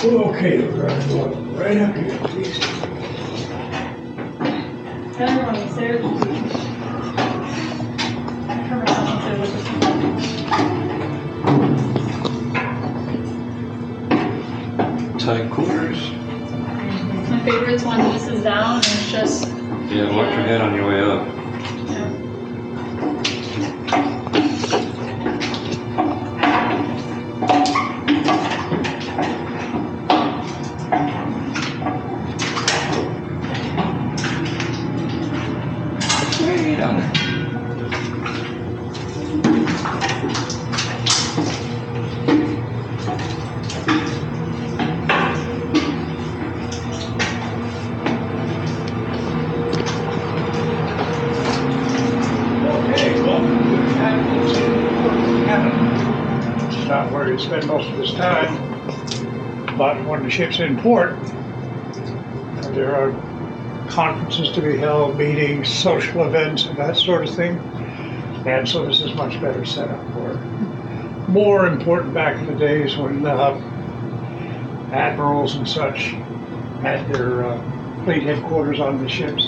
Okay, we're going to go right up here, please. Everyone, Sarah. Tight quarters. My favorite's when this is down and it's just. Yeah, watch your head on your way up. Way down there. It's not where you spend most of his time, but when the ship's in port, there are conferences to be held, meetings, social events, and that sort of thing. And so this is much better set up for it. More important back in the days when admirals and such had their fleet headquarters on the ships,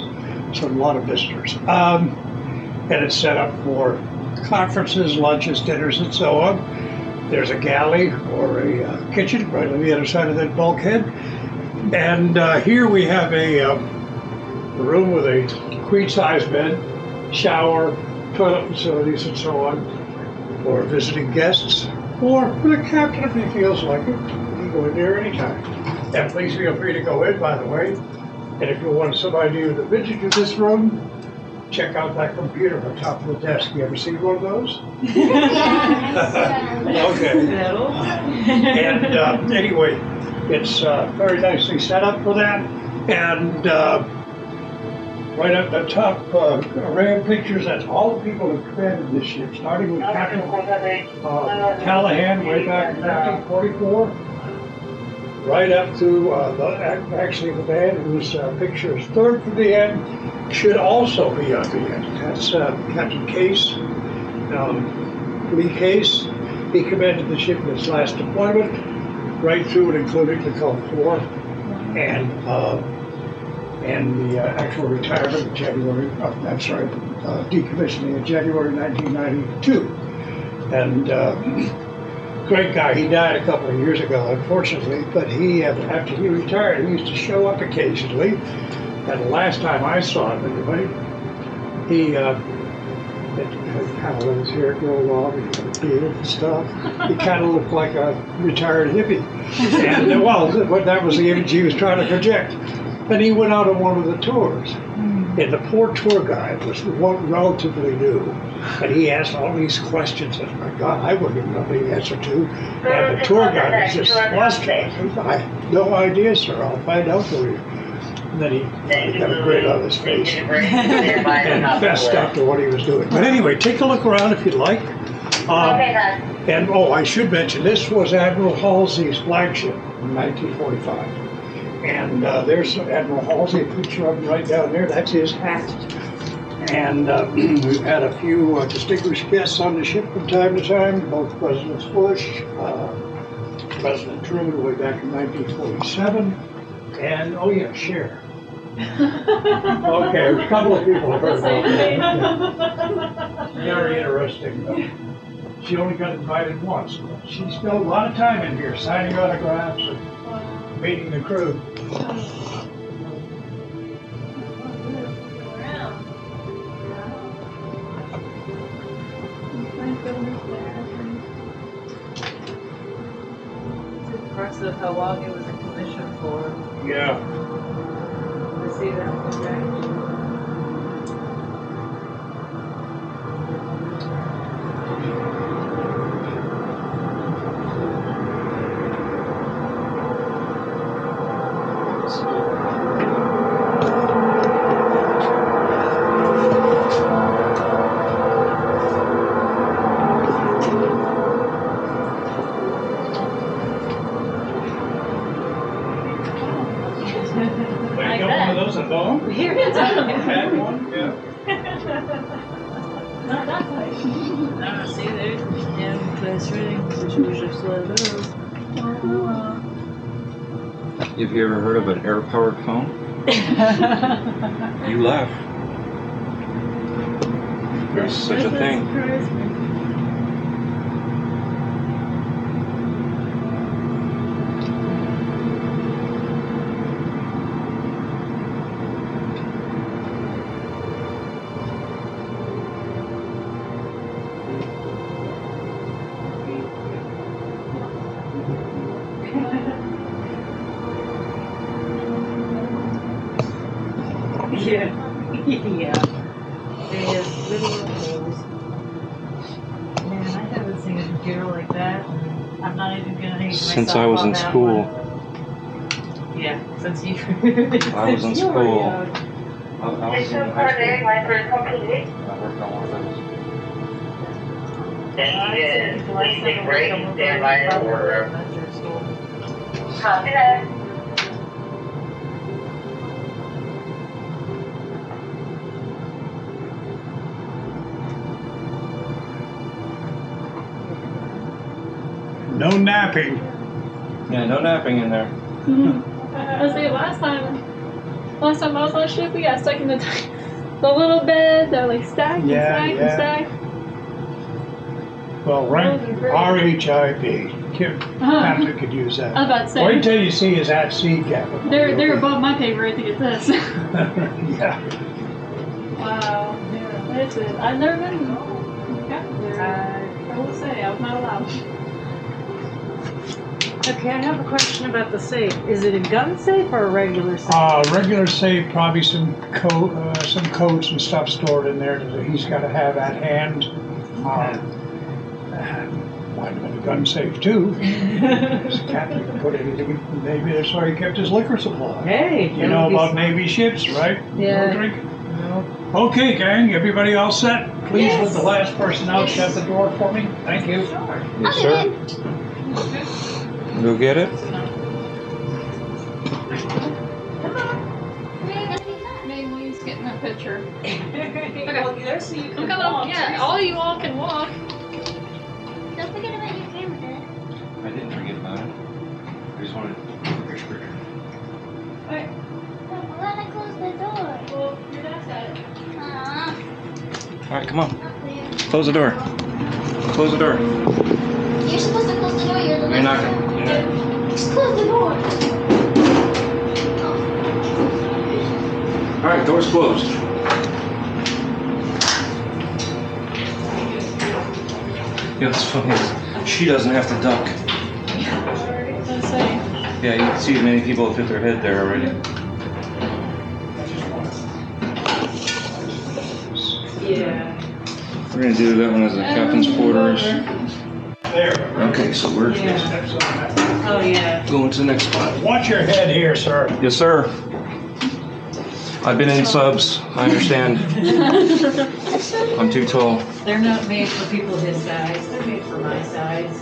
so a lot of visitors. And it's set up for conferences, lunches, dinners, and so on. There's a galley or a kitchen right on the other side of that bulkhead. And here we have a room with a queen-size bed, shower, toilet facilities, and so on for visiting guests, or for the captain if he feels like it. He can go in there anytime. And please feel free to go in, by the way. And if you want somebody to visit you this room, check out that computer on top of the desk. You ever seen one of those? Okay. And anyway, it's very nicely set up for that. And right at the top array of pictures, that's all the people who commanded this ship, starting with Captain Callahan way back in 1944, right up to actually the man whose picture is third from the end should also be on the end. That's Captain Case, Lee Case. He commanded the ship in its last deployment, right through and including the Gulf War, and the actual retirement in January, decommissioning in January 1992. And great guy, he died a couple of years ago, unfortunately, but he, after he retired, he used to show up occasionally. And the last time I saw him, anybody, he kind of let his hair grow long, he had a beard and stuff. He kind of looked like a retired hippie. And that was the image he was trying to project. And he went out on one of the tours. And the poor tour guide was relatively new. And he asked all these questions that, my God, I wouldn't even know the answer to. And the tour guide was just flustered. I have no idea, sir. I'll find out for you. And then he got a grin on his face and fessed up to what he was doing. But anyway, take a look around if you'd like. And I should mention, this was Admiral Halsey's flagship in 1945. And there's Admiral Halsey, a picture of him right down there. That's his hat. And we've had a few distinguished guests on the ship from time to time, both Presidents Bush, President Truman way back in 1947, and Cher. Okay, a couple of people have heard about that. Very interesting. She only got invited once, but she spent a lot of time in here signing autographs and meeting the crew. also how long he was in commission for. Yeah. To see that, okay. But Like you got that. one of those at home? Here it's Had one? Yeah. Not that much. see there. Yeah, that's right. Which was just let go. Have you ever heard of an air-powered phone? You laugh. There's such a thing. Yeah. Yeah. They have little holes. Man, I haven't seen a computer like that. I'm not even gonna hate myself Since I was on in that school. one. Yeah, since you. I was in since you were school. young. I was in high school. I worked on one of those. I'd say the last time I worked on one of those was probably elementary school. Copy that. No napping. Yeah, no napping in there. I say last time I was on ship, we got stuck in the little bed. They're like stacked and Yeah, stacked and yeah. stacked. Well, rank Those are great. RHIP. Captain could use I was that. about to say, Wait till you see his at sea captain. they're above my pay grade to get this. Yeah. Wow. Yeah. It's it. I've never been captain there. I will say I was not allowed. Okay, I have a question about the safe. Is it a gun safe or a regular safe? Regular safe, probably some coats and stuff stored in there that he's got to have at hand. Might have been a gun safe too. His captain could put anything. Maybe that's where he kept his liquor supply. Hey, You know about Navy ships, right? Yeah. No drink. No. Okay, gang, everybody all set? Please, with the last person out, shut the door for me. Thank you. Yes, sir. Go get it. Maybe Lee's getting a picture. Well, there so you can Come on, walk. yeah, all you all can walk. Don't forget about your camera, Dad. I didn't forget about it. I just wanted a picture. Alright, Why don't I close the door? well, your dad's got it. All right, come on. Not clear. Close the door. Close the door. You're supposed to close the door. You're the You're not last one. gonna. You're not. Just close the door. All right, door's closed. You know what's funny is she doesn't have to duck. Let's say, Yeah, you can see many people have put their head there already. Yeah. We're gonna do that one as the captain's quarters. There. Okay, so we're Yeah. Steps on that. Oh, yeah. going to the next spot. Watch your head here, sir. Yes, sir. I've been in subs. I understand. I'm too tall. They're not made for people his size. They're made for my size.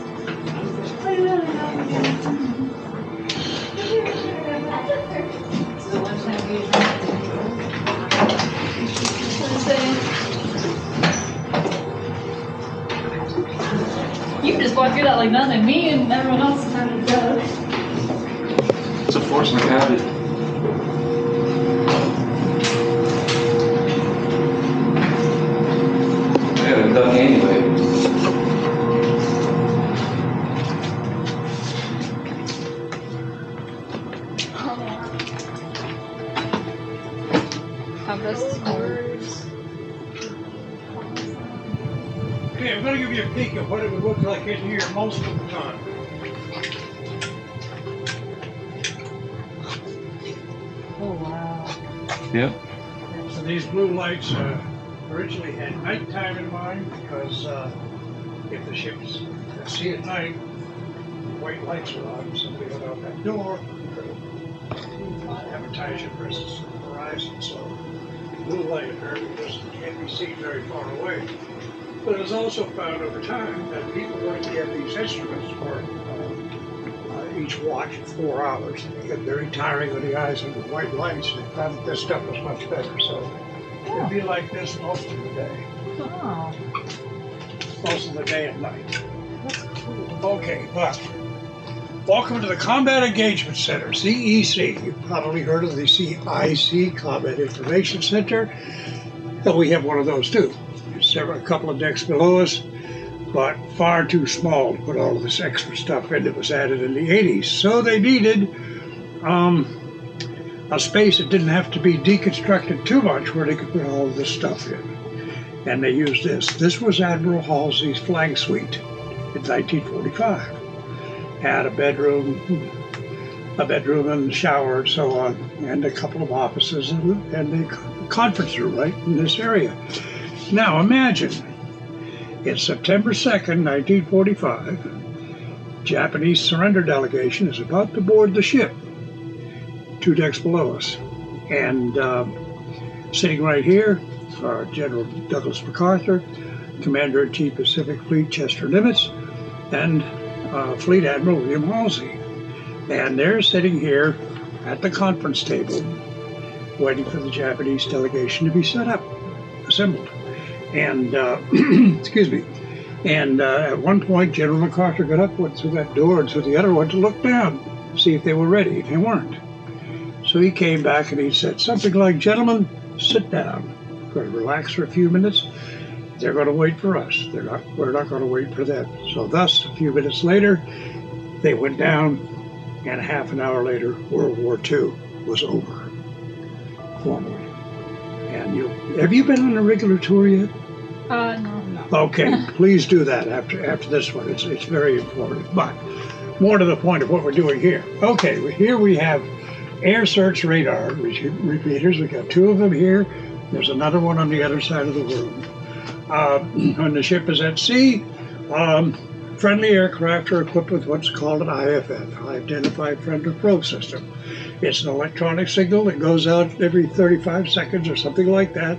So one time we let's say. You can just walk through that like nothing. Me and everyone else is having to go. It's a force of habit. I haven't done anyway. Compass. Okay, I'm gonna give you a peek of what it would look like in here most of the time. Yep. So these blue lights originally had nighttime in mind because if the ship's at sea at night, white lights are on, somebody went out that door, advertise your presence on the horizon. So blue light apparently can't be seen very far away. But it was also found over time that people working at these instruments for each watch 4 hours. They get very tiring on the eyes under white lights. They found that this stuff was much better. So it'd be like this most of the day. Oh, Most of the day and night. that's cool. Okay, but welcome to the Combat Engagement Center, CEC. You've probably heard of the CIC, Combat Information Center. And we have one of those too. A couple of decks below us, but far too small to put all of this extra stuff in that was added in the 80s. So they needed a space that didn't have to be deconstructed too much where they could put all of this stuff in. And they used this. This was Admiral Halsey's flag suite in 1945. Had a bedroom and shower and so on, and a couple of offices and a conference room right in this area. Now imagine, it's September 2nd, 1945. Japanese surrender delegation is about to board the ship, 2 decks below us. And sitting right here are General Douglas MacArthur, Commander-in-Chief Pacific Fleet Chester Nimitz, and Fleet Admiral William Halsey. And they're sitting here at the conference table, waiting for the Japanese delegation to be set up, assembled. And, excuse me, and at one point, General MacArthur got up, went through that door and through the other one to look down, see if they were ready, and they weren't. So he came back and he said something like, "Gentlemen, sit down. We're going to relax for a few minutes. They're going to wait for us. We're not going to wait for them." So thus, a few minutes later, they went down, and half an hour later, World War II was over, formally. And have you been on a regular tour yet? No. Okay, please do that after this one. It's very informative. But more to the point of what we're doing here. Okay, here we have air search radar repeaters. We got 2 of them here. There's another one on the other side of the room. When the ship is at sea, friendly aircraft are equipped with what's called an IFF, Identify Friend or Foe system. It's an electronic signal that goes out every 35 seconds or something like that,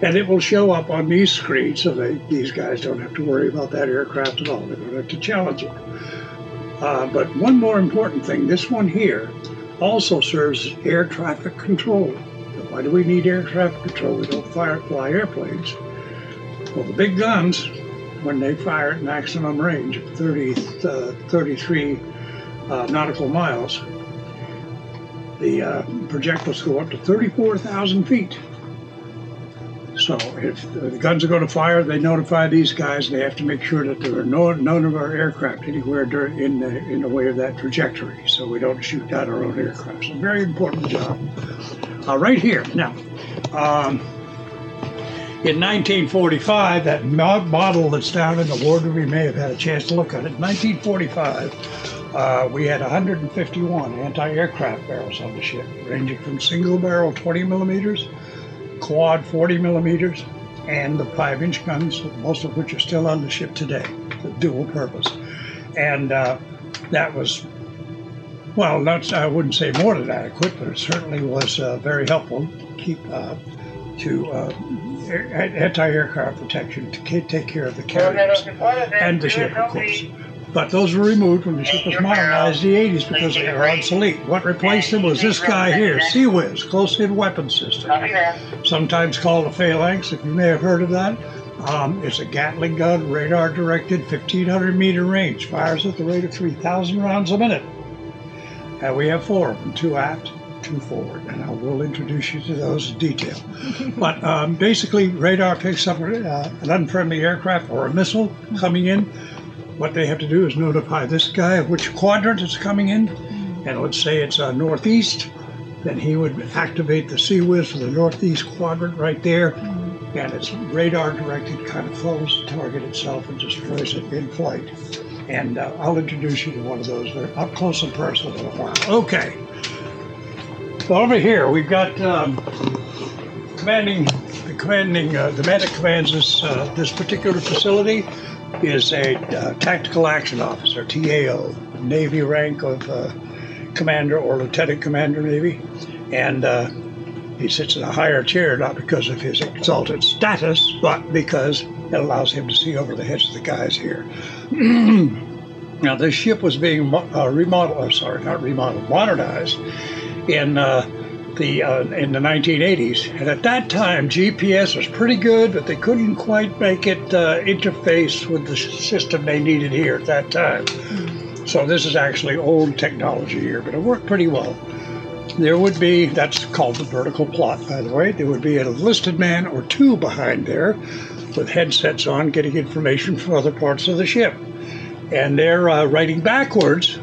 and it will show up on these screens so these guys don't have to worry about that aircraft at all. They don't have to challenge it. But one more important thing, this one here also serves as air traffic control. Now, why do we need air traffic control? We don't fly airplanes. Well, the big guns, when they fire at maximum range of 33 nautical miles, the projectiles go up to 34,000 feet. So if the guns are going to fire, they notify these guys. They have to make sure that there are none of our aircraft anywhere in the way of that trajectory, so we don't shoot down our own aircraft. So very important job. Right here now. In 1945, that model that's down in the wardroom, you may have had a chance to look at it. In 1945, we had 151 anti-aircraft barrels on the ship, ranging from single barrel 20 millimeters, quad 40 millimeters, and the 5-inch guns, most of which are still on the ship today, the dual purpose. And that was, well, I wouldn't say more than adequate, but it certainly was very helpful to keep anti-aircraft protection to take care of the carriers and the ship, of course. But those were removed when the ship was modernized in the 80s because they were obsolete. What replaced them was this guy here, Sea-Whiz, Close-In Weapon System, sometimes called a phalanx, if you may have heard of that. It's a Gatling gun, radar-directed, 1,500-meter range, fires at the rate of 3,000 rounds a minute. And we have 4 of them, 2 aft, 2 forward, and I will introduce you to those in detail. But basically, radar picks up an unfriendly aircraft or a missile coming in. What they have to do is notify this guy of which quadrant it's coming in, and let's say it's northeast, then he would activate the Sea-Whiz for the northeast quadrant right there, and it's radar-directed, kind of follows the target itself and destroys it in flight. And I'll introduce you to one of those. They're up close and personal in a while. Okay. Well, over here we've got the man that commands this particular facility is a tactical action officer, TAO, Navy rank of commander or lieutenant commander Navy, and he sits in a higher chair not because of his exalted status, but because it allows him to see over the heads of the guys here. Now, this ship was being modernized in the 1980s, and at that time GPS was pretty good, but they couldn't quite make it interface with the system they needed here at that time. So this is actually old technology here, but it worked pretty well. There would be, that's called the vertical plot, by the way, there would be an enlisted man or two behind there with headsets on getting information from other parts of the ship. And they're writing backwards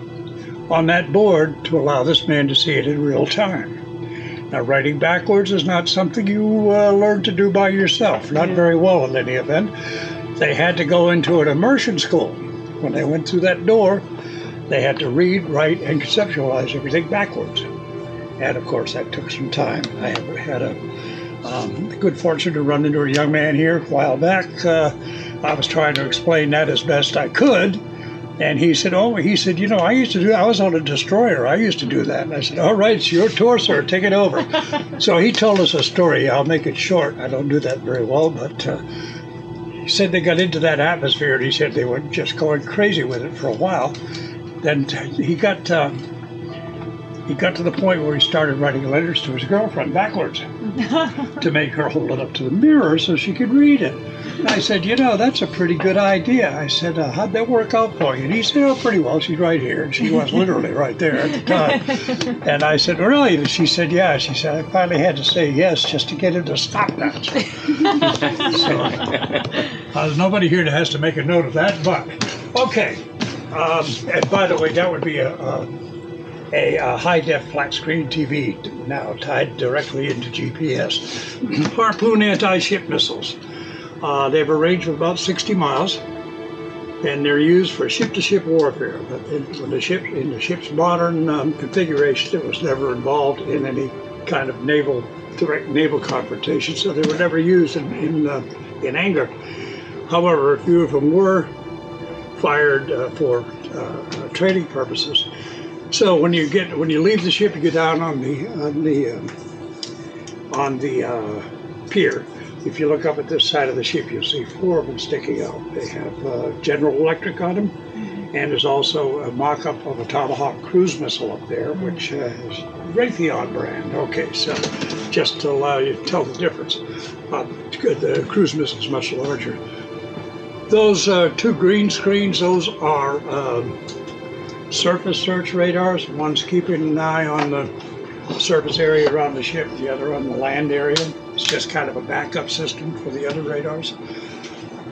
on that board to allow this man to see it in real time. Now, writing backwards is not something you learn to do by yourself, not very well in any event. They had to go into an immersion school. When they went through that door, they had to read, write, and conceptualize everything backwards. And of course, that took some time. I had a good fortune to run into a young man here a while back. I was trying to explain that as best I could. And he said, you know, I was on a destroyer. I used to do that. And I said, all right, it's your tour, sir. Take it over. So he told us a story. I'll make it short. I don't do that very well, but he said they got into that atmosphere, and he said they were just going crazy with it for a while. Then he got to the point where he started writing letters to his girlfriend backwards to make her hold it up to the mirror so she could read it. And I said, you know, that's a pretty good idea. I said, how'd that work out for you? And he said, oh, pretty well. She's right here. And she was literally right there at the time. And I said, really? And she said, yeah. She said, I finally had to say yes just to get him to stop that. So there's nobody here that has to make a note of that. But, okay. And by the way, that would be a high-def flat-screen TV now tied directly into GPS. Harpoon anti-ship missiles. They have a range of about 60 miles, and they're used for ship-to-ship warfare. But in the ship's modern configuration, it was never involved in any kind of direct naval confrontation, so they were never used in anger. However, a few of them were fired for training purposes. So when you leave the ship, you get down on the pier. If you look up at this side of the ship, you'll see 4 of them sticking out. They have General Electric on them, and there's also a mock-up of a Tomahawk cruise missile up there, which is Raytheon brand. Okay, so just to allow you to tell the difference. The cruise missile is much larger. Those 2 green screens, those are surface search radars. One's keeping an eye on the surface area around the ship, the other on the land area. It's just kind of a backup system for the other radars.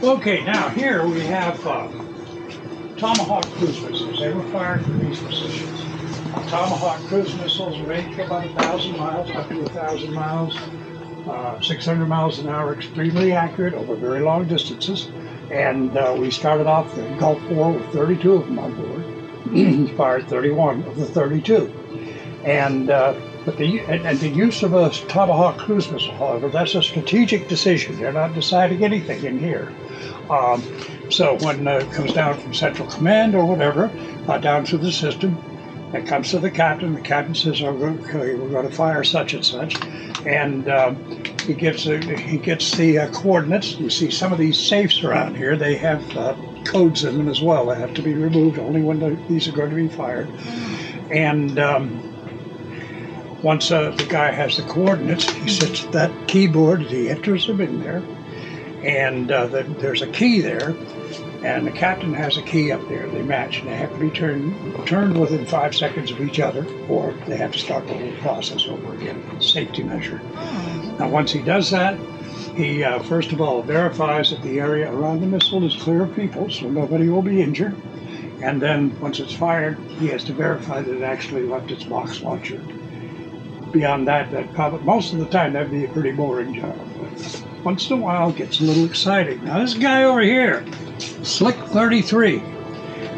Okay, now here we have Tomahawk cruise missiles. They were fired from these positions. Tomahawk cruise missiles range from about 1,000 miles up to 1,000 miles, 600 miles an hour, extremely accurate over very long distances. And we started off the Gulf War with 32 of them on board. Fired 31 of the 32. But the use of a Tomahawk cruise missile, however, that's a strategic decision. They're not deciding anything in here. So when it comes down from Central Command or whatever, down through the system, it comes to the captain. The captain says, we're going to fire such and such. And he gets the coordinates. You see some of these safes around here, they have codes in them as well. They have to be removed only when these are going to be fired. And once the guy has the coordinates, he sits at that keyboard, he enters them in there, and there's a key there, and the captain has a key up there. They match, and they have to be turned within 5 seconds of each other, or they have to start the whole process over again. Safety measure. Now, once he does that, he first of all verifies that the area around the missile is clear of people, so nobody will be injured. And then once it's fired, he has to verify that it actually left its box launcher. Beyond that, most of the time that'd be a pretty boring job. But once in a while, it gets a little exciting. Now this guy over here, Slick 33,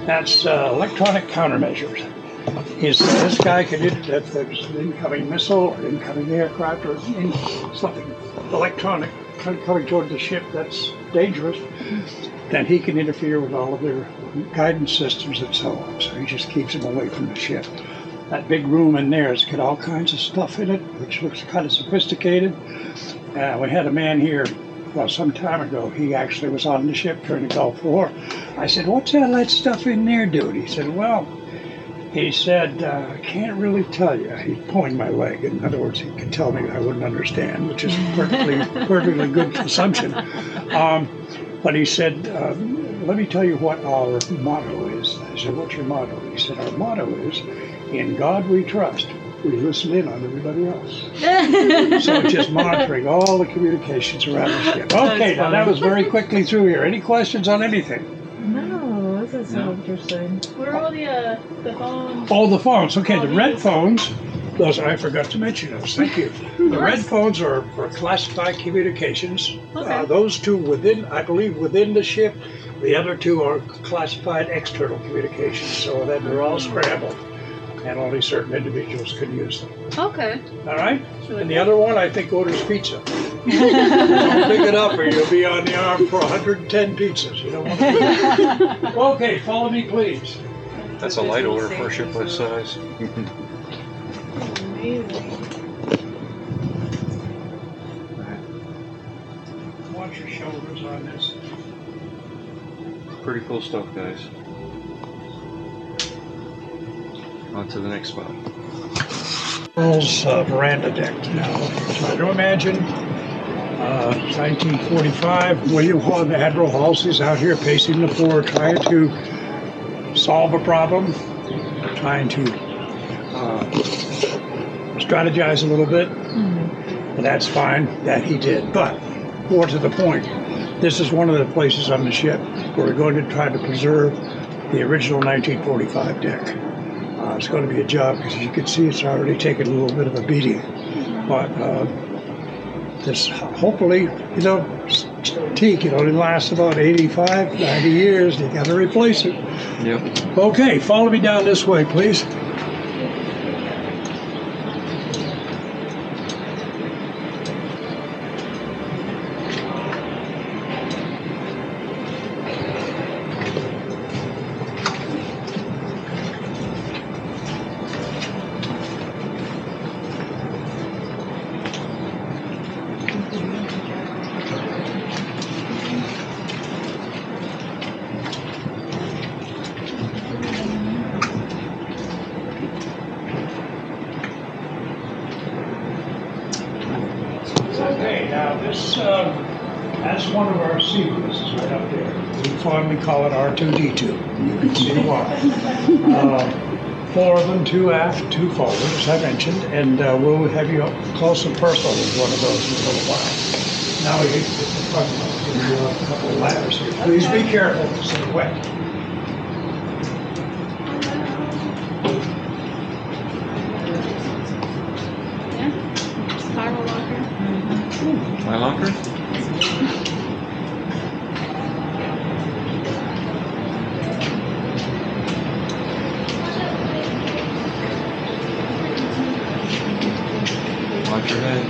that's electronic countermeasures. This guy can if there's an incoming missile or incoming aircraft or something electronic coming toward the ship that's dangerous, then he can interfere with all of their guidance systems and so on. So he just keeps them away from the ship. That big room in there has got all kinds of stuff in it, which looks kind of sophisticated. We had a man here, well, some time ago. He actually was on the ship during the Gulf War. I said, "What's all that stuff in there, dude?" He said, I can't really tell you. He pointed my leg. In other words, he could tell me I wouldn't understand, which is perfectly good assumption. But he said, let me tell you what our motto is. I said, what's your motto? He said, our motto is, in God we trust. We listen in on everybody else. So it's just monitoring all the communications around the ship. Okay, now that was very quickly through here. Any questions on anything? No, this is so interesting. Where are all the phones? Oh, the phones. Okay, All the red these. phones, those I forgot to mention those. Thank you. The red phones are for classified communications. Okay. Those two I believe within the ship. The other two are classified external communications. So that they're all scrambled, and only certain individuals can use them. Okay. All right? And the other one, I think, orders pizza. Don't pick it up or you'll be on the arm for 110 pizzas. You don't want to do that. Okay, follow me, please. That's a light order for a ship this size. Amazing. Watch your shoulders on this. Pretty cool stuff, guys. On to the next spot. Earl's veranda deck now. Try to imagine 1945, Admiral Halsey's out here pacing the floor trying to solve a problem, trying to strategize a little bit. And that's fine, that he did. But more to the point, this is one of the places on the ship where we're going to try to preserve the original 1945 deck. It's going to be a job because you can see it's already taken a little bit of a beating. But this hopefully, teak, it only lasts about 85, 90 years. You got to replace it. Yep. Okay, follow me down this way, please. Okay, now this, that's one of our secrets right up there. We fondly call it R2D2. You can see why. 4 of them, 2 aft, 2 forward, as I mentioned, and we'll have you up close and personal with one of those in a little while. Now we get to the front of it. We'll do a couple of ladders here. Please be careful, it's wet. Yeah. Spiral locker. My locker? Watch your head.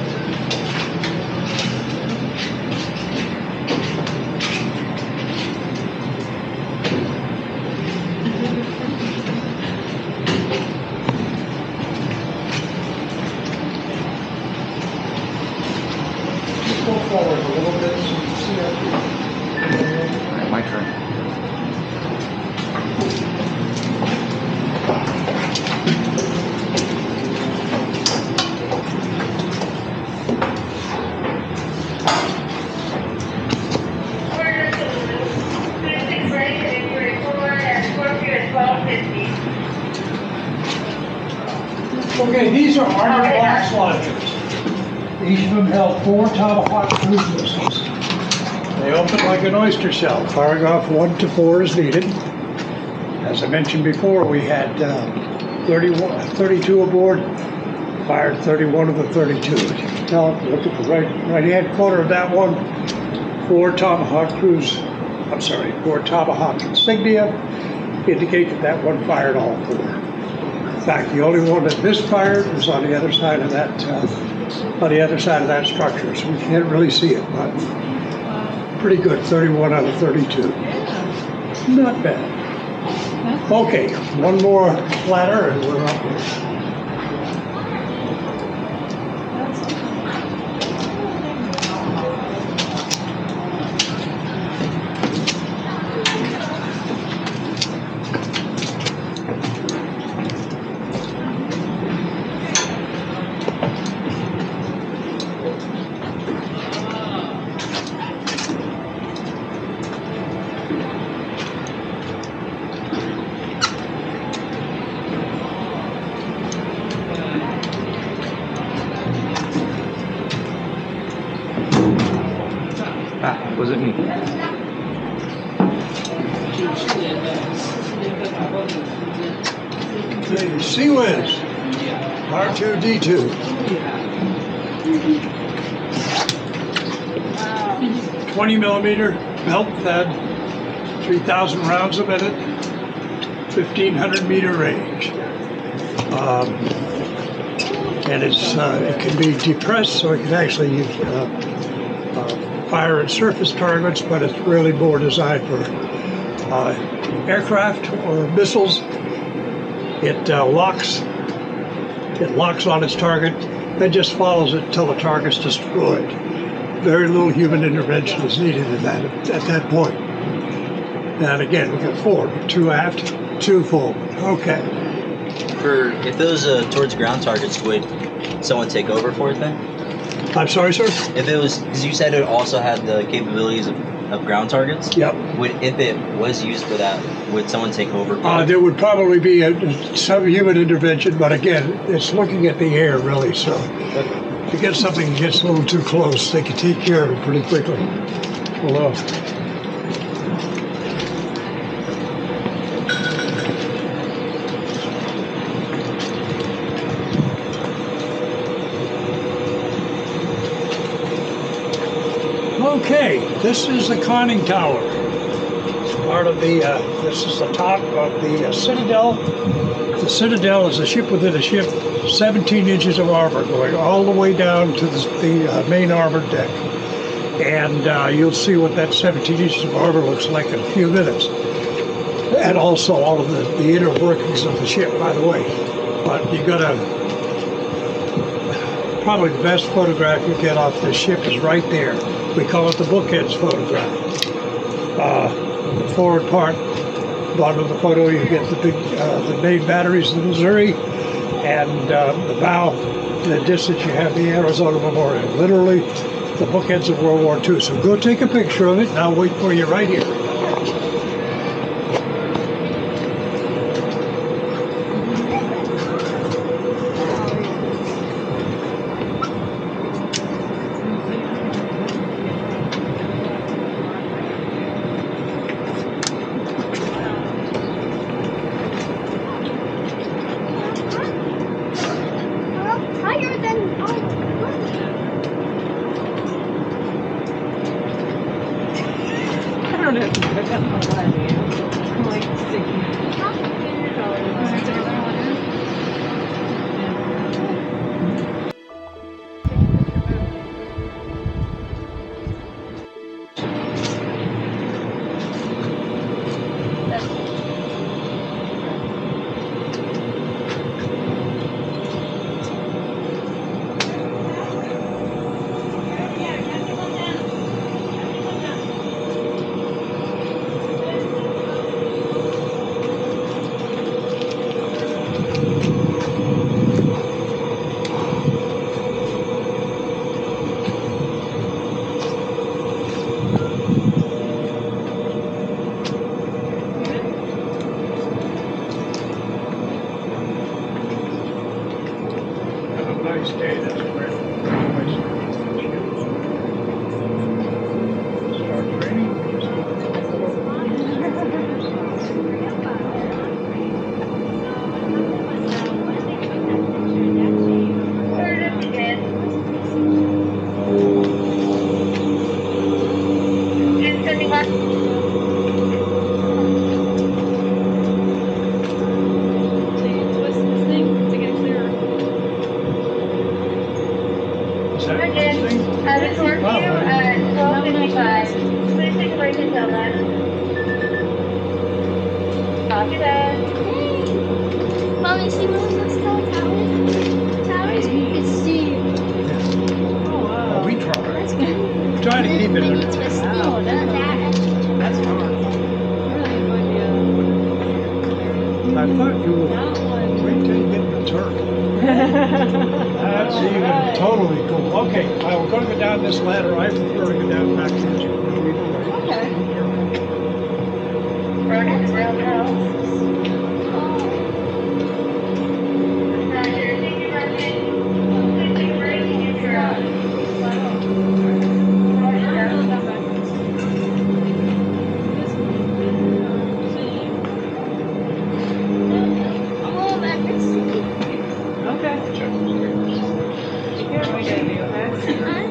Just go forward a little bit so you can see up here. All right, my turn. Okay, these are armored box launchers. Each of them held 4 Tomahawk cruise missiles. They open like an oyster shell, firing off 1 to 4 as needed. As I mentioned before, we had 32 aboard, fired 31 of the 32. As you can tell, look at the right-hand corner of that one, 4 Tomahawk insignia indicate that one fired all 4. In fact, the only one that misfired was on the other side of that structure, so we can't really see it, but pretty good, 31 out of 32. Not bad. Okay, one more platter and we're up. Ah, was it me? Okay, Sea-Wiz, R2-D2. 20 millimeter belt fed, 3,000 rounds a minute, 1,500 meter range. And it can be depressed, so it can actually fire at surface targets, but it's really more designed for aircraft or missiles. It locks on its target and just follows it until the target's destroyed. Very little human intervention is needed in that at that point. And again, we got 4, 2 aft, 2 forward. Okay. If it was towards ground targets, would someone take over for it then? I'm sorry, sir? If it was, because you said it also had the capabilities of ground targets. Yep. If it was used for that, would someone take over? There would probably be some human intervention, but again, it's looking at the air really, so if you get something that gets a little too close, they can take care of it pretty quickly. Hello. Okay, this is the conning tower. It's part of the, this is the top of the Citadel. The Citadel is a ship within a ship, 17 inches of armor going all the way down to the main armor deck. And you'll see what that 17 inches of armor looks like in a few minutes. And also all of the inner workings of the ship, by the way. But you gotta, probably the best photograph you get off this ship is right there. We call it the bookends photograph. The forward part, bottom of the photo, you get the big, the main batteries in the Missouri, and the bow, the distance you have the Arizona Memorial. Literally, the bookends of World War II. So go take a picture of it, and I'll wait for you right here. Higher than I don't know if you pick up on what I mean. I'm like sticky. Have a nice day, that's great. Start training. So you twist this thing go, Lex. Copy that. Mommy, see where those towers? It's steep. Oh wow. We try. That's good. Trying to keep it Maybe under. to a steep. Wow, That actually took That's hard. I really have no idea. I thought you would. That one. Wait till you get the turret. That's even Alright. totally cool. Okay, we're going to go down this ladder. I prefer to go down back here. Okay. Roger the roundhouse. Oh, that is steep. Okay. Be careful, baby, okay? I am.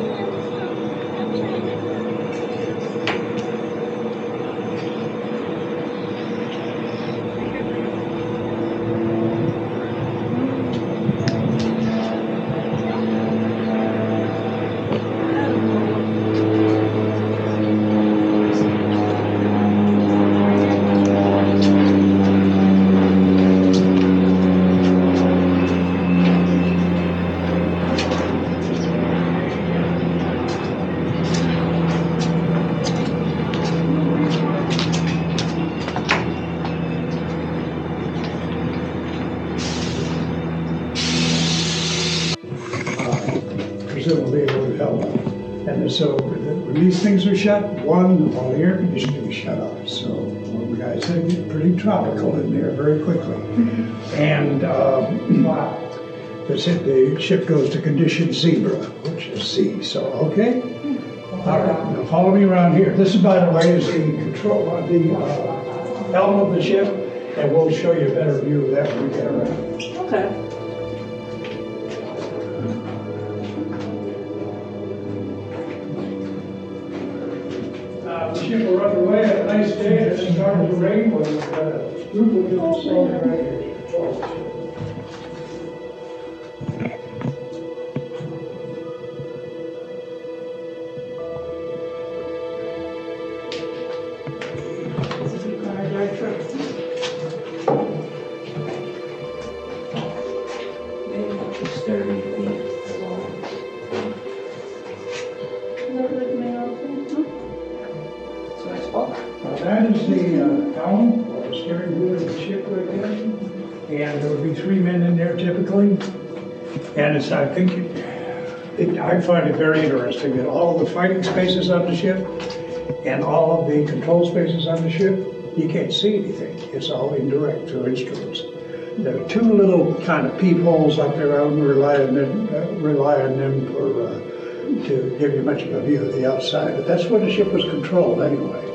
Presumably it would help. And so when these things are shut, all the air conditioning is shut off. So the guys said it get pretty tropical in there very quickly. And the ship goes to condition zebra, which is C. So, okay? All right, now follow me around here. This, by the way, is the control of the helm of the ship, and we'll show you a better view of that when we get around. Okay. The ship will run away. Have a nice day. It started to rain. We'll group of people standing right here to control the ship. That is the helm or the steering wheel of the ship right there. And there would be 3 men in there typically. And it's, I think, I find it very interesting that all of the fighting spaces on the ship and all of the control spaces on the ship, you can't see anything. It's all indirect through instruments. There are 2 little kind of peepholes up there. I wouldn't rely on them for to give you much of a view of the outside. But that's where the ship was controlled anyway.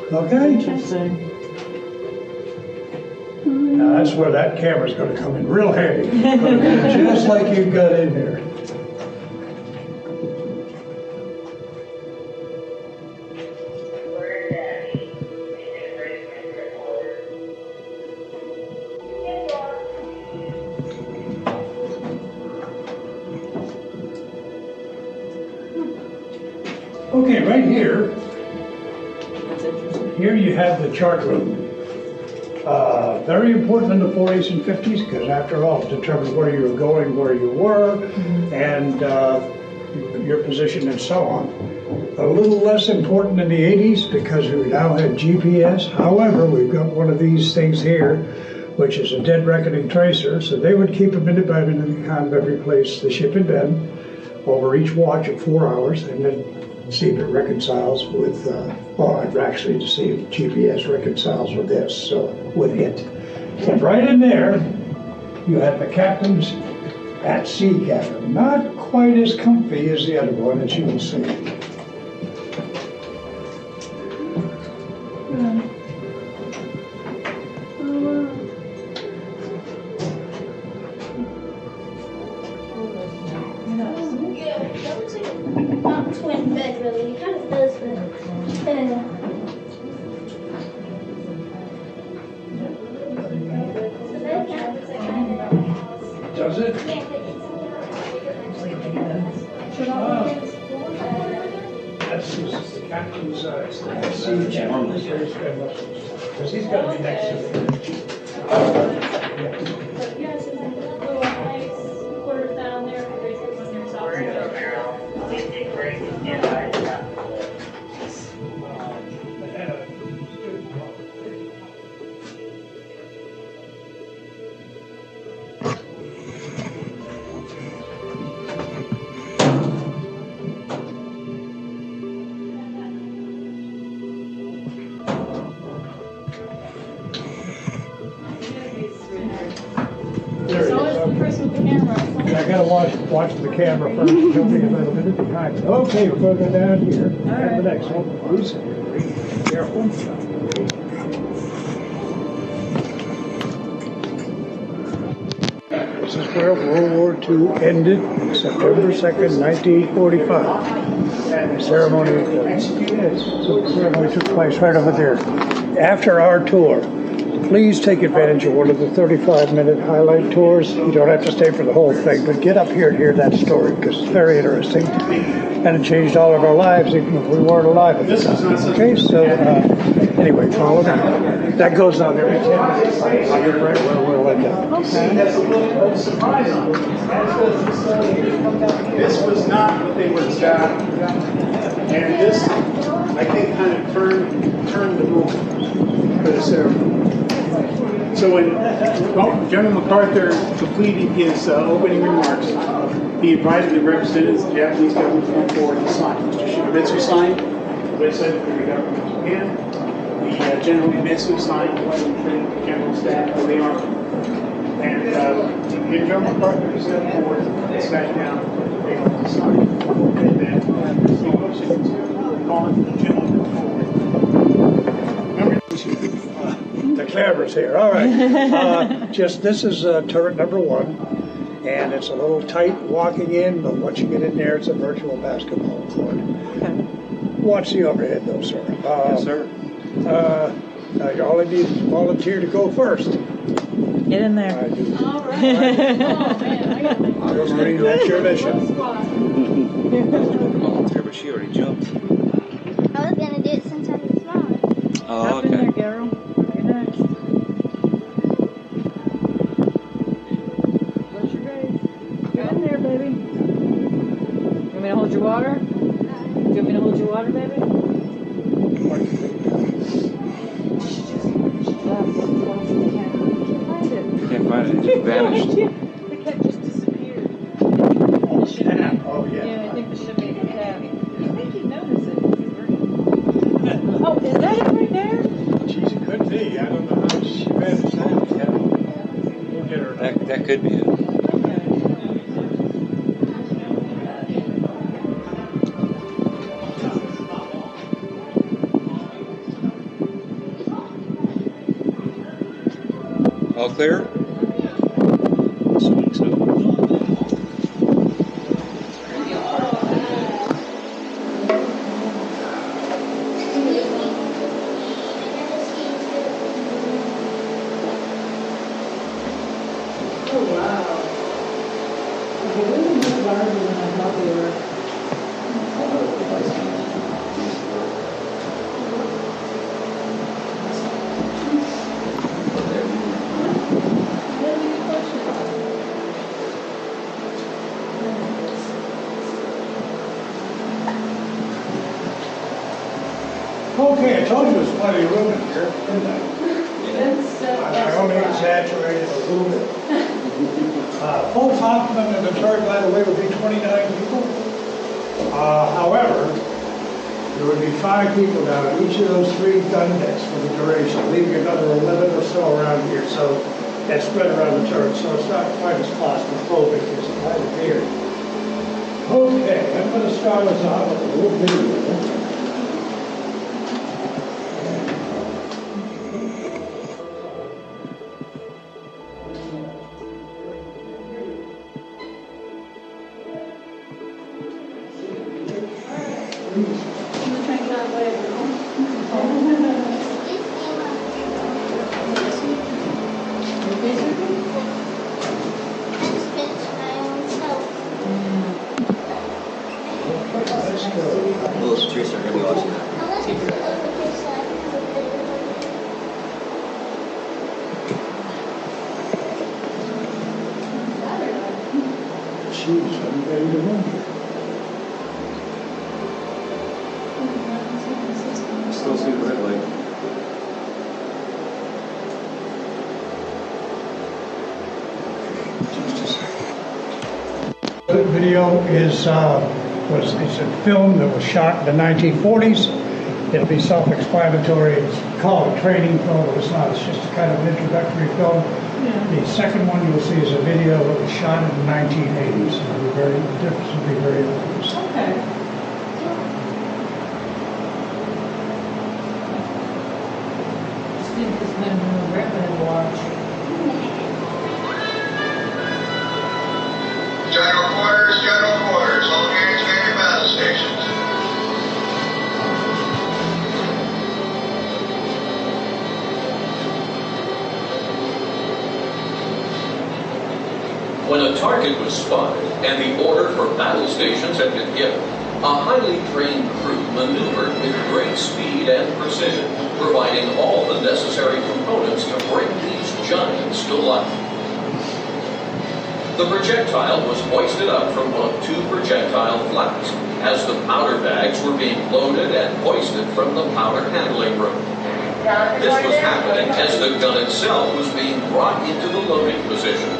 Okay? Interesting. Now that's where that camera's going to come in real handy. It's gonna be just like you got in there. Okay, right here. Here you have the chart room. Very important in the 40s and 50s because after all, it determined where you were going, where you were, and your position and so on. A little less important in the 80s because we now had GPS. However, we've got one of these things here, which is a dead reckoning tracer. So they would keep them independent of every place the ship had been over each watch of 4 hours and then see if it reconciles with, well, actually to see if GPS reconciles with this, so with it. And right in there, you have the captain's at sea cabin. Not quite as comfy as the other one, as you will see. Not twin bed, really. It kind of does, but Does it? That's the is the captain's seat channel. Because he's got to be next to me. But yes, it's a little nice quarters down there. There's one near So it's the person with the camera. I gotta watch the camera first. Don't be a little bit behind me. Okay, we're gonna go down here. And the next one, please. Careful. This is where World War II ended, September 2nd, 1945. The ceremony took place right over there. After our tour, please take advantage of one of the 35-minute highlight tours. You don't have to stay for the whole thing, but get up here and hear that story because it's very interesting. And it changed all of our lives, even if we weren't alive at the time. Okay, so anyway, follow me. That goes on every 10 minutes. Right where we'll end up. That's a little surprise on it. This was not what they were expecting. And this, I think, kind of turned the movement for the ceremony. So when General MacArthur completed his opening remarks, he invited the representatives of the Japanese government to come forward and sign. Mr. Shigemitsu signed, the President of the government of Japan, the General Imitsu signed, the General Staff of the Army. And General MacArthur stepped forward and sat down to sign. And then he motioned to call the gentleman forward. Remember, The camera's here. All right. This is turret number 1, and it's a little tight walking in, but once you get in there, it's a virtual basketball court. Okay. Watch the overhead, though, sir. Yes, sir. All I need is a volunteer to go first. Get in there. I do. All right. Oh man, I got You're Marine, that's your mission. Volunteer, but she already jumped. I was gonna do it since I was small. Oh, Hop in there, okay. Carol. You're next. What's your grade? Get in there, baby. You want me to hold your water? Do you want me to hold your water, baby? Can't find it. It vanished. The cat just disappeared. Oh, yeah. Yeah, I think the ship ate the cat. I think you'd notice it. Oh, is that it right there? Geez, it could be. I don't know how she managed that. Yeah. We'll get her. That could be it. All clear? Assuming so. Oh, wow. Okay, they're a bit larger than I thought they were. Okay, I told you there's plenty of room in here, didn't I? I only exaggerated a little bit. Full complement of the turret, by the way, would be 29 people. However, there would be 5 people down at each of those 3 gun decks for the duration, leaving another 11 or so around here. So that's spread around the turret, so it's not quite as claustrophobic as it might appear. Okay, I'm going to start us out with a little video. Those trees are going to be video is it's a film that was shot in the 1940s. It'll be self-explanatory. It's called a training film, but it's not. It's just a kind of an introductory film. The second one you'll see is a video that was shot in the 1980s. It'll be very, the difference will be very obvious. Okay. Steve has been doing a rapid watch. General quarters, all units man your battle stations. When a target was spotted and the order for battle stations had been given, a highly trained crew maneuvered with great speed and precision, providing all the necessary components to bring these giants to life. The projectile was hoisted up from one of two projectile flaps as the powder bags were being loaded and hoisted from the powder handling room. This was happening as the gun itself was being brought into the loading position.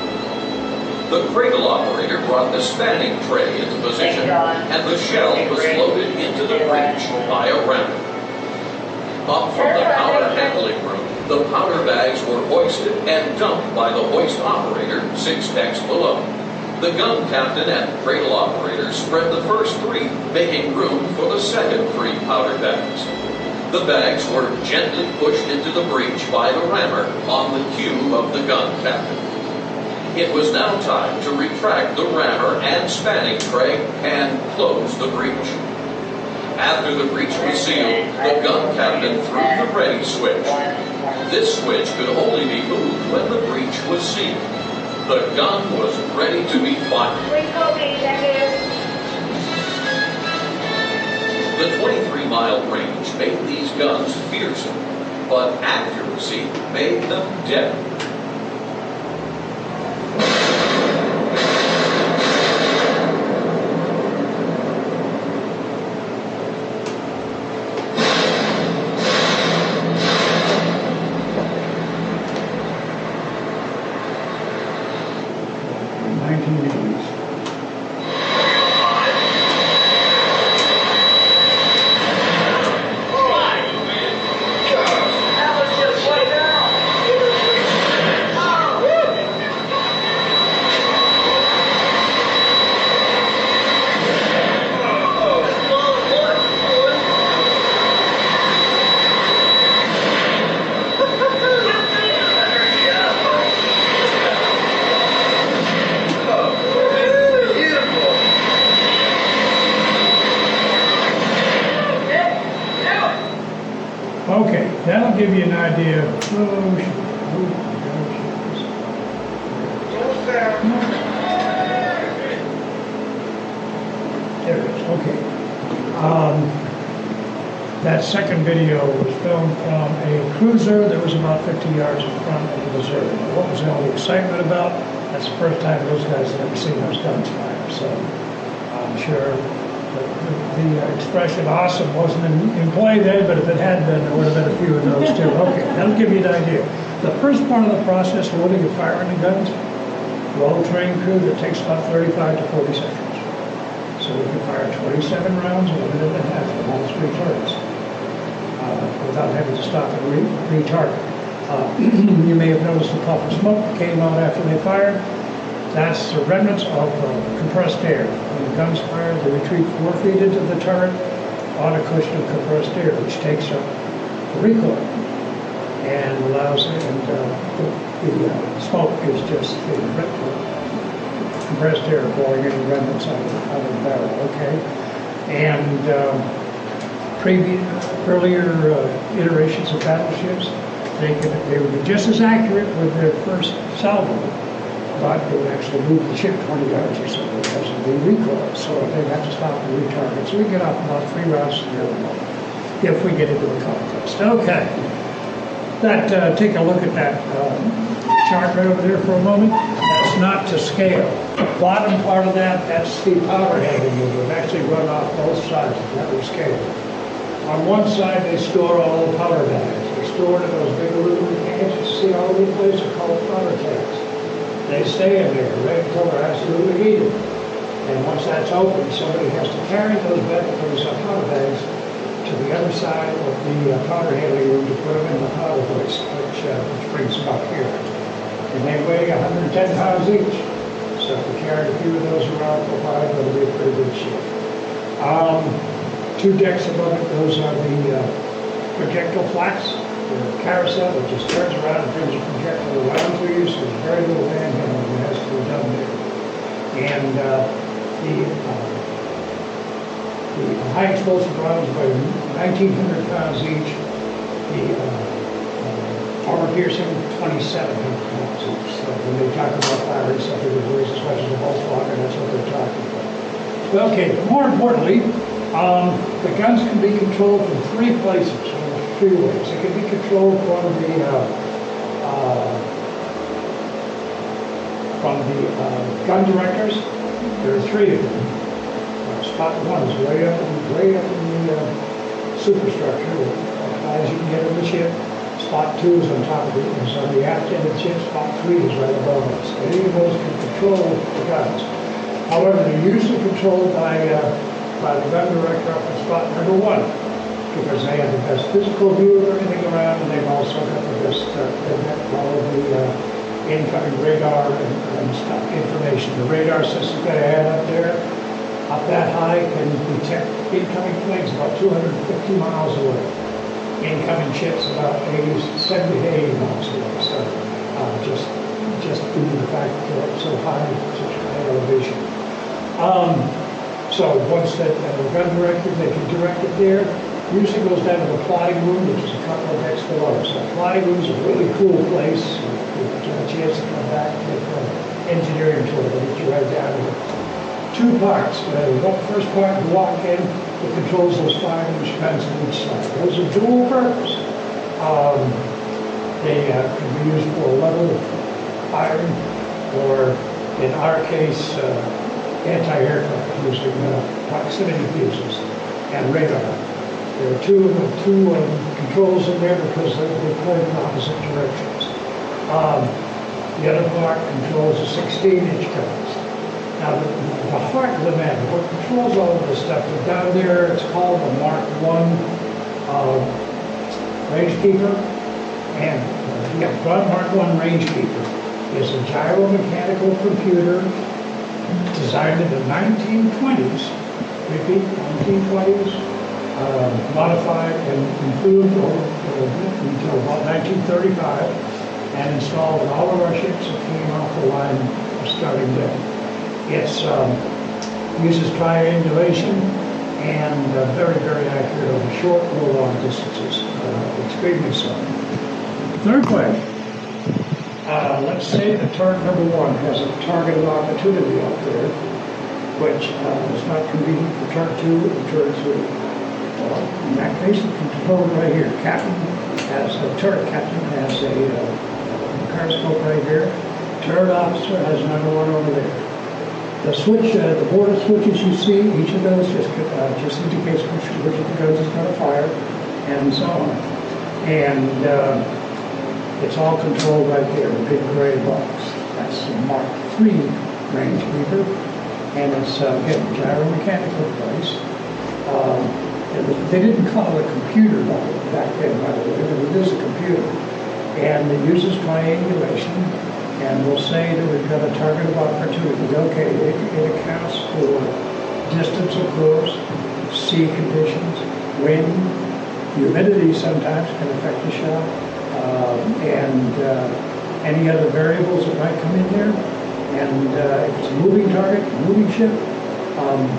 The cradle operator brought the spanning tray into position, and the shell was loaded into the breech by a rammer. Up from the powder handling room, the powder bags were hoisted and dumped by the hoist operator 6 decks below. The gun captain and cradle operator spread the first 3, making room for the second 3 powder bags. The bags were gently pushed into the breech by the rammer on the cue of the gun captain. It was now time to retract the rammer and spanning tray and close the breech. After the breech was sealed, the gun captain threw the ready switch. This switch could only be moved when the breech was sealed. The gun was ready to be fired. The 23-mile range made these guns fearsome, but accuracy made them deadly. Okay, that'll give you an idea. There it is, okay. That second video was filmed from a cruiser that was about 50 yards in front of the Missouri. What was all the excitement about? That's the first time those guys had ever seen those guns fire, so I'm sure the expression awesome wasn't in play there, but if it had been, there would have been a few of those too. Okay, that'll give you an idea. The first part of the process, loading and firing the guns, well-trained crew that takes about 35 to 40 seconds. So we can fire 27 rounds in a minute and a half from all 3 turrets without having to stop and retarget. You may have noticed the puff of smoke that came out after they fired. That's the remnants of compressed air. When the gun's fired, they retreat 4 feet into the turret on a cushion of compressed air, which takes up the recoil and allows it, and the smoke is just the compressed air blowing any remnants out of the barrel, okay? And earlier iterations of battleships, they would be just as accurate with their first salvo, but it would actually move the ship 20 yards or so because of the recoil. So they'd have to stop and retarget. So we get off about 3 rounds to the other one if we get into a contest. Okay. Take a look at that chart right over there for a moment. That's not to scale. The bottom part of that's the powder handling movement. Actually run off both sides of that scale. On one side, they store all the powder bags. They're stored in those big aluminum cans. You see all over the place are called powder tanks. They stay in there right until they're absolutely heated. And once that's open, somebody has to carry those powder bags to the other side of the powder handling room to put them in the powder hoist, which brings them up here. And they weigh 110 pounds each. So if we carry a few of those around for 5, it'll be a pretty good ship. 2 decks above it, those are the projectile flats. The carousel that just turns around and brings a projectile around to you, so there's very little hand handling that has to be done there. And the high explosive rounds weigh 1,900 pounds each. The armor piercing, 2,700 pounds each. So when they talk about firing something that weighs as much as a Volkswagen, that's what they're talking about. Well, okay, but more importantly, the guns can be controlled from 3 places, 3 ways. They can be controlled from the gun directors. There are 3 of them. Spot 1 is way up in the superstructure, as high as you can get on the ship. Spot 2 is on top of it, is on the aft end of the ship. Spot 3 is right above us. Any of those can control the guns. However, they're usually controlled by the gun director up in spot number 1, because they have the best physical view of everything around, and they've also got the best, they've got all of the incoming radar and stuff, information. The radar system that I have up there, up that high, can detect incoming planes about 250 miles away. Incoming ships about 70 to 80 miles away. So just due to the fact that they're so high, such high elevation. So once that the gun director, they can direct it there. Usually goes down to the plotting room, which is a couple of decks below. So the plotting room is a really cool place. If you get a chance to come back with an engineering tour, they'll get you right down to it. 2 parts. The first part, you walk in, it controls those 5-inch guns on each side. Those are dual purpose. They can be used for level firing, or in our case, anti-aircraft using proximity fuses and radar. There are two controls in there because they play in opposite directions. The other part controls the 16-inch guns. Now, the heart of the matter, what controls all of this stuff, is down there, it's called the Mark I Rangekeeper. And Mark I Rangekeeper is a gyromechanical computer designed in the 1920s, repeat, 1920s, modified and improved until about 1935, and installed in all of our ships that came off the line starting then. It uses triangulation and very, very accurate over short and long distances, extremely so. Third way, let's say that target number 1 has a target of opportunity out there, which is not convenient for turret 2 and turret 3. Well, in that case, the control right here. Turret captain has a periscope right here. Turret officer has another one over there. The switch, the border switches you see, each of those just indicates which of the guns is going to fire, and so on. And it's all controlled right there, the big gray box. That's the Mark III Rangekeeper, and it's again gyromechanical device. They didn't call it a computer back then, by the way, but it is a computer, and it uses triangulation. And we'll say that we've got a target of opportunity. Okay, it accounts for distance of course, sea conditions, wind, humidity sometimes can affect the shot, and any other variables that might come in there. And if it's a moving target, a moving ship,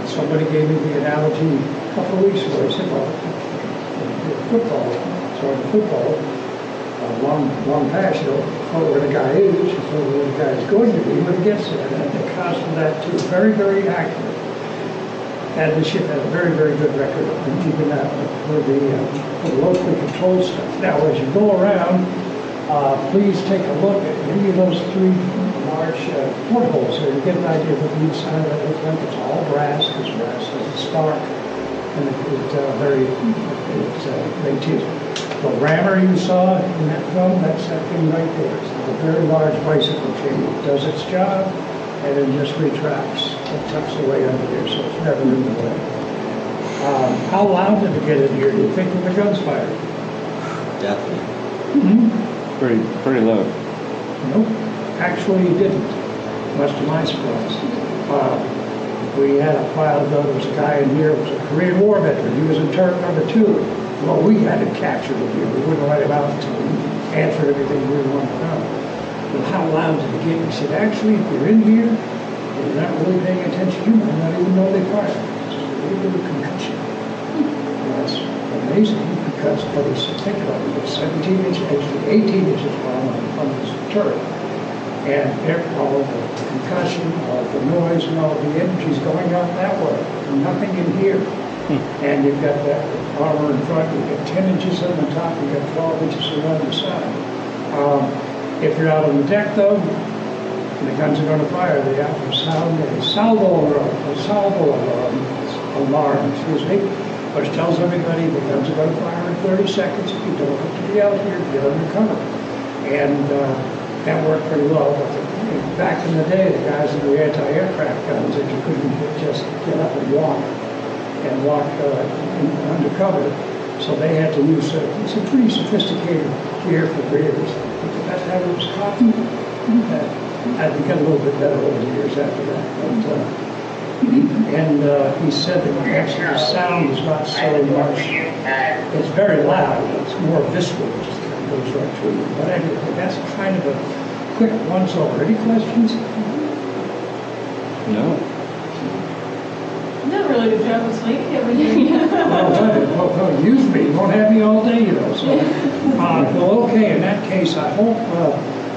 somebody gave me the analogy a couple of weeks ago. He said, well, football, long pass, you know where the guy is, you know where the guy is going to be when he gets there. And the cost of that too, very, very accurate. And the ship had a very, very good record of keeping that for the locally controlled stuff. Now, as you go around, please take a look at any of those 3 large portholes here to get an idea of what the inside of it looks like. It's all brass, because brass doesn't spark, and the rammer you saw in that film, that's that thing right there. It's a very large bicycle chain. It does its job. and then just retracts. It tucks away under there, so it's never in the way. How loud did it get in here? Do you think when the guns fired? Definitely. Pretty low. Nope, actually he didn't, much to my surprise. We had a while ago, there was a guy in here, was a Korean War veteran, he was in turret number 2. Well, we had him captured in here, we wouldn't let him out until he answered everything we wanted to know. But how loud did it get? He said, actually, if you're in here, and you're not really paying attention, you might not even know they fired. It's just a little bit of concussion. That's amazing, because what he's thinking of it was 17 inches, actually 18 inches long on this turret. And all of the concussion, all of the noise, and all of the energy's going out that way. Nothing in here. And you've got that armor in front, you've got 10 inches on the top, you've got 12 inches around the side. If you're out on the deck, though, the guns are going to fire. They have to sound a salvo alarm, which tells everybody the guns are going to fire in 30 seconds. If you don't have to be out here, get under cover. And that worked pretty well. But back in the day, the guys in the anti-aircraft guns, that you couldn't just get up and walk undercover. So they had to use it's a pretty sophisticated gear for graders. But the best ever was cotton. I think got a little bit better over the years after that. But, he said that actually the sound is not so much, it's very loud, it's more visceral, it just kind of goes right through you. But anyway, that's kind of a quick once over. Any questions? No. You did a really good job of explaining everything. Well, use me. You won't have me all day, you know. So, well, okay. In that case, I hope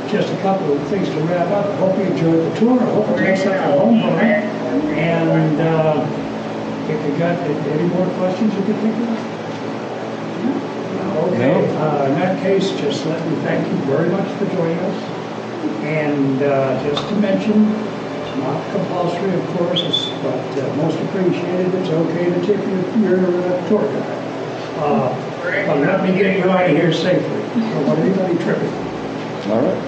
just a couple of things to wrap up. I hope you enjoyed the tour. I hope it takes something home for me. And if you got any more questions you can think of? Okay. In that case, just let me thank you very much for joining us. And just to mention, it's not compulsory, of course, but most appreciated. It's okay to tip your tour guide. But let me get you out of here safely. I don't want anybody tripping. All right.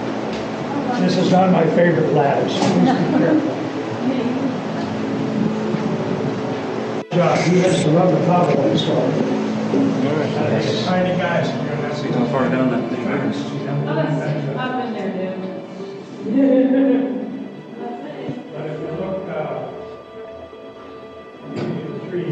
This is not my favorite ladders. Please be careful. Josh, he has to run the power line, so. Tiny guys. See how far down that thing is. I've been there, dude. But if you look, the three